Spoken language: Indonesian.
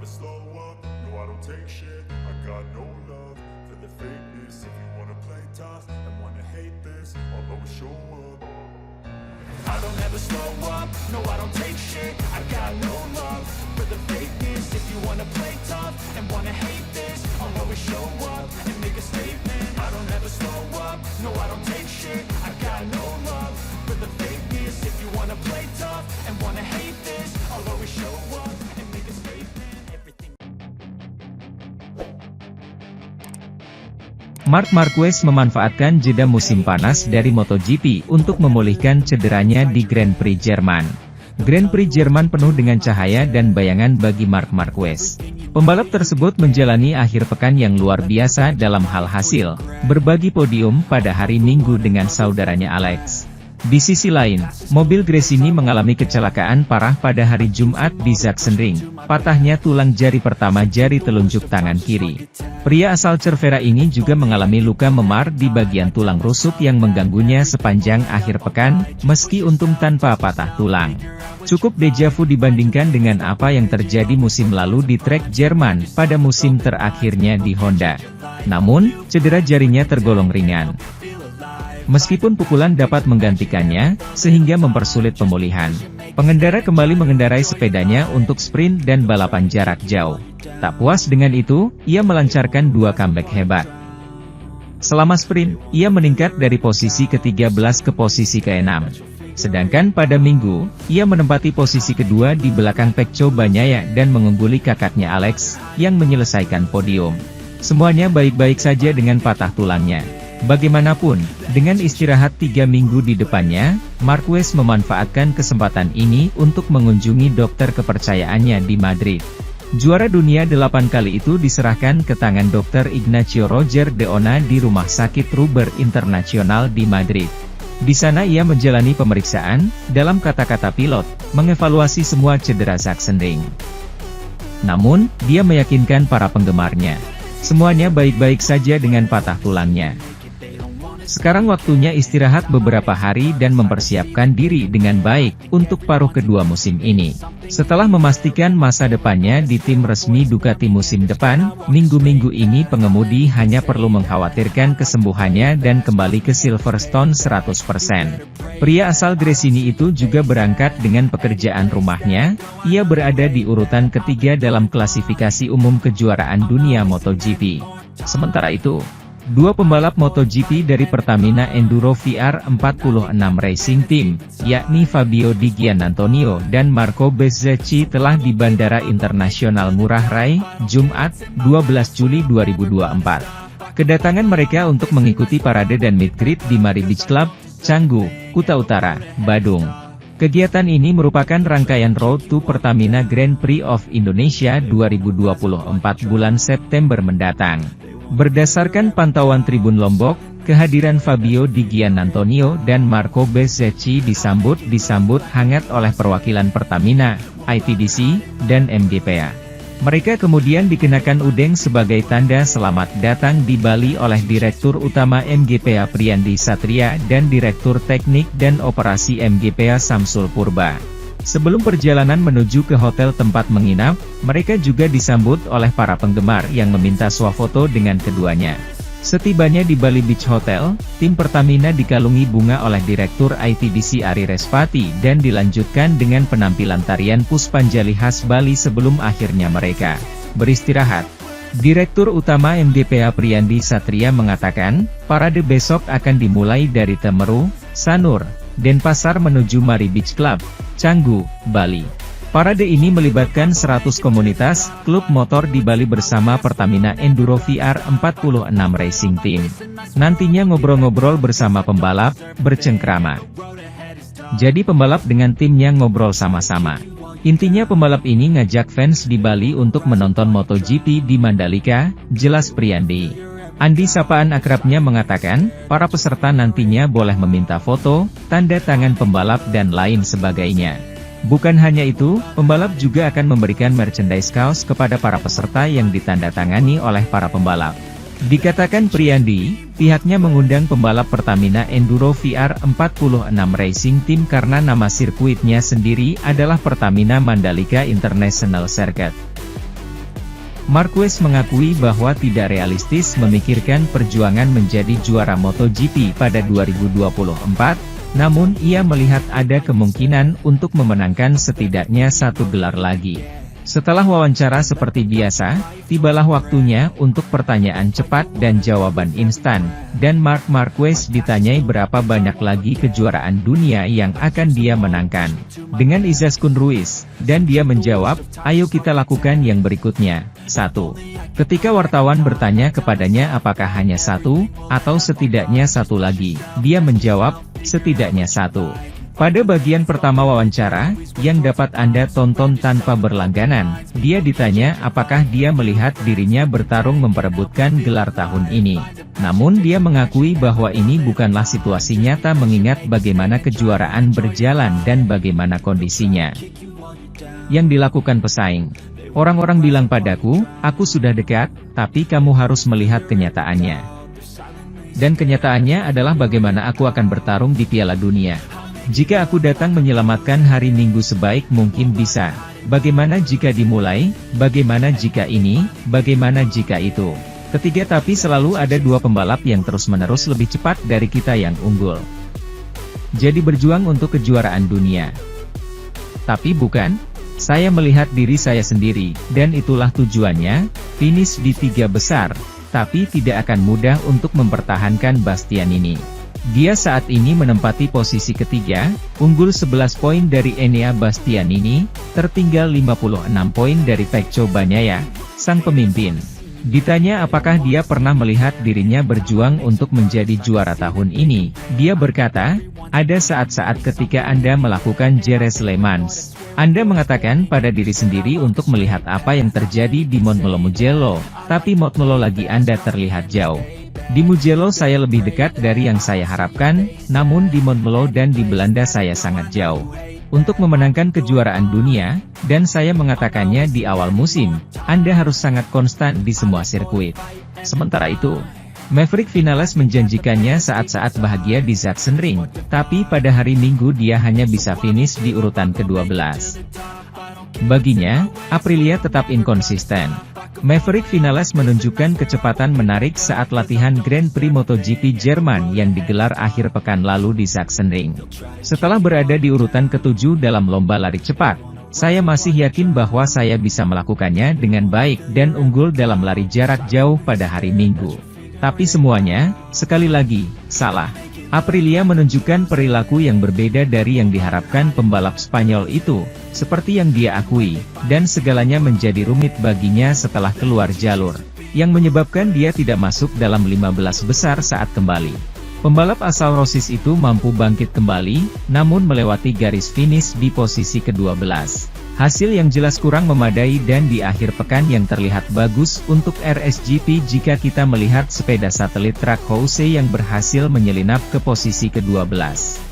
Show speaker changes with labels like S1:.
S1: never slow up, no I don't take shit. I got no love for the fakeness. If you wanna play tough and wanna hate this, I'll always show up. I don't ever slow up, no I don't take shit. I got no love for the fakeness. If you wanna play tough and wanna hate this, I'll always show up and make a statement. I don't ever slow up, no I don't take shit. I got no love for the fakeness. If you wanna play tough and wanna hate this, I'll always show up and make a statement. Everything.
S2: Marc Marquez memanfaatkan jeda musim panas dari MotoGP untuk memulihkan cederanya di Grand Prix Jerman. Grand Prix Jerman penuh dengan cahaya dan bayangan bagi Marc Marquez. Pembalap tersebut menjalani akhir pekan yang luar biasa dalam hal hasil, berbagi podium pada hari Minggu dengan saudaranya Alex. Di sisi lain, mobil Gresini mengalami kecelakaan parah pada hari Jumat di Sachsenring, patahnya tulang jari pertama jari telunjuk tangan kiri. Pria asal Cervera ini juga mengalami luka memar di bagian tulang rusuk yang mengganggunya sepanjang akhir pekan, meski untung tanpa patah tulang. Cukup dejavu dibandingkan dengan apa yang terjadi musim lalu di trek Jerman pada musim terakhirnya di Honda. Namun, cedera jarinya tergolong ringan. Meskipun pukulan dapat menggantikannya, sehingga mempersulit pemulihan. Pengendara kembali mengendarai sepedanya untuk sprint dan balapan jarak jauh. Tak puas dengan itu, ia melancarkan dua comeback hebat. Selama sprint, ia meningkat dari posisi ke-13 ke posisi ke-6. Sedangkan pada Minggu, ia menempati posisi kedua di belakang Pecco Bagnaia dan mengungguli kakaknya Alex, yang menyelesaikan podium. Semuanya baik-baik saja dengan patah tulangnya. Bagaimanapun, dengan istirahat 3 minggu di depannya, Marquez memanfaatkan kesempatan ini untuk mengunjungi dokter kepercayaannya di Madrid. Juara dunia 8 kali itu diserahkan ke tangan Dr. Ignacio Roger de Ona di Rumah Sakit Ruber Internasional di Madrid. Di sana ia menjalani pemeriksaan, dalam kata-kata pilot, mengevaluasi semua cedera Sachsenring. Namun, dia meyakinkan para penggemarnya, semuanya baik-baik saja dengan patah tulangnya. Sekarang waktunya istirahat beberapa hari dan mempersiapkan diri dengan baik untuk paruh kedua musim ini. Setelah memastikan masa depannya di tim resmi Ducati musim depan, minggu-minggu ini pengemudi hanya perlu mengkhawatirkan kesembuhannya dan kembali ke Silverstone 100%. Pria asal Gresini itu juga berangkat dengan pekerjaan rumahnya, ia berada di urutan ketiga dalam klasifikasi umum kejuaraan dunia MotoGP. Sementara itu, dua pembalap MotoGP dari Pertamina Enduro VR46 Racing Team, yakni Fabio Di Giannantonio dan Marco Bezzecchi telah di Bandara Internasional Ngurah Rai, Jumat, 12 Juli 2024. Kedatangan mereka untuk mengikuti parade dan meet-greet di Mari Beach Club, Canggu, Kuta Utara, Badung. Kegiatan ini merupakan rangkaian Road to Pertamina Grand Prix of Indonesia 2024 bulan September mendatang. Berdasarkan pantauan Tribun Lombok, kehadiran Fabio Di Giannantonio dan Marco Bezzecchi disambut hangat oleh perwakilan Pertamina, ITDC, dan MGPA. Mereka kemudian dikenakan udeng sebagai tanda selamat datang di Bali oleh Direktur Utama MGPA Priyandi Satria dan Direktur Teknik dan Operasi MGPA Samsul Purba. Sebelum perjalanan menuju ke hotel tempat menginap, mereka juga disambut oleh para penggemar yang meminta swafoto dengan keduanya. Setibanya di Bali Beach Hotel, tim Pertamina dikalungi bunga oleh Direktur ITDC Ari Respati dan dilanjutkan dengan penampilan tarian Puspanjali khas Bali sebelum akhirnya mereka beristirahat. Direktur Utama MGPA Priyandi Satria mengatakan, parade besok akan dimulai dari Temeru, Sanur, Denpasar menuju Mari Beach Club, Canggu, Bali. Parade ini melibatkan 100 komunitas, klub motor di Bali bersama Pertamina Enduro VR46 Racing Team. Nantinya ngobrol-ngobrol bersama pembalap, bercengkrama. Jadi pembalap dengan timnya ngobrol sama-sama. Intinya pembalap ini ngajak fans di Bali untuk menonton MotoGP di Mandalika, jelas Priyandi. Andi sapaan akrabnya mengatakan, para peserta nantinya boleh meminta foto, tanda tangan pembalap dan lain sebagainya. Bukan hanya itu, pembalap juga akan memberikan merchandise kaos kepada para peserta yang ditandatangani oleh para pembalap. Dikatakan Priyandi, pihaknya mengundang pembalap Pertamina Enduro VR46 Racing Team karena nama sirkuitnya sendiri adalah Pertamina Mandalika International Circuit. Marquez mengakui bahwa tidak realistis memikirkan perjuangan menjadi juara MotoGP pada 2024, namun ia melihat ada kemungkinan untuk memenangkan setidaknya satu gelar lagi. Setelah wawancara seperti biasa, tibalah waktunya untuk pertanyaan cepat dan jawaban instan, dan Marc Marquez ditanyai berapa banyak lagi kejuaraan dunia yang akan dia menangkan dengan Izaskun Ruiz, dan dia menjawab, ayo kita lakukan yang berikutnya. 1. Ketika wartawan bertanya kepadanya apakah hanya satu, atau setidaknya satu lagi, dia menjawab, setidaknya satu. Pada bagian pertama wawancara, yang dapat Anda tonton tanpa berlangganan, dia ditanya apakah dia melihat dirinya bertarung memperebutkan gelar tahun ini. Namun dia mengakui bahwa ini bukanlah situasi nyata mengingat bagaimana kejuaraan berjalan dan bagaimana kondisinya yang dilakukan pesaing. Orang-orang bilang padaku, aku sudah dekat, tapi kamu harus melihat kenyataannya. Dan kenyataannya adalah bagaimana aku akan bertarung di Piala Dunia. Jika aku datang menyelamatkan hari Minggu sebaik mungkin bisa. Bagaimana jika dimulai, bagaimana jika ini, bagaimana jika itu. Ketiga, tapi selalu ada dua pembalap yang terus-menerus lebih cepat dari kita yang unggul. Jadi berjuang untuk kejuaraan dunia. Tapi bukan, saya melihat diri saya sendiri, dan itulah tujuannya, finish di tiga besar, tapi tidak akan mudah untuk mempertahankan Bastianini. Dia saat ini menempati posisi ketiga, unggul 11 poin dari Enea Bastianini, tertinggal 56 poin dari Pecco Bagnaia, sang pemimpin. Ditanya apakah dia pernah melihat dirinya berjuang untuk menjadi juara tahun ini, dia berkata, ada saat-saat ketika Anda melakukan Jerez Le Mans. Anda mengatakan pada diri sendiri untuk melihat apa yang terjadi di Montmello Mugello, tapi Montmello lagi Anda terlihat jauh. Di Mugello saya lebih dekat dari yang saya harapkan, namun di Montmello dan di Belanda saya sangat jauh. Untuk memenangkan kejuaraan dunia, dan saya mengatakannya di awal musim, Anda harus sangat konstan di semua sirkuit. Sementara itu, Maverick Vinales menjanjikannya saat-saat bahagia di Sachsenring, tapi pada hari Minggu dia hanya bisa finish di urutan ke-12. Baginya, Aprilia tetap inkonsisten. Maverick Vinales menunjukkan kecepatan menarik saat latihan Grand Prix MotoGP Jerman yang digelar akhir pekan lalu di Sachsenring. Setelah berada di urutan ke-7 dalam lomba lari cepat, saya masih yakin bahwa saya bisa melakukannya dengan baik dan unggul dalam lari jarak jauh pada hari Minggu. Tapi semuanya, sekali lagi, salah. Aprilia menunjukkan perilaku yang berbeda dari yang diharapkan pembalap Spanyol itu, seperti yang dia akui, dan segalanya menjadi rumit baginya setelah keluar jalur, yang menyebabkan dia tidak masuk dalam 15 besar saat kembali. Pembalap asal Rossis itu mampu bangkit kembali, namun melewati garis finish di posisi ke-12. Hasil yang jelas kurang memadai dan di akhir pekan yang terlihat bagus untuk RSGP jika kita melihat sepeda satelit Trackhouse yang berhasil menyelinap ke posisi ke-12.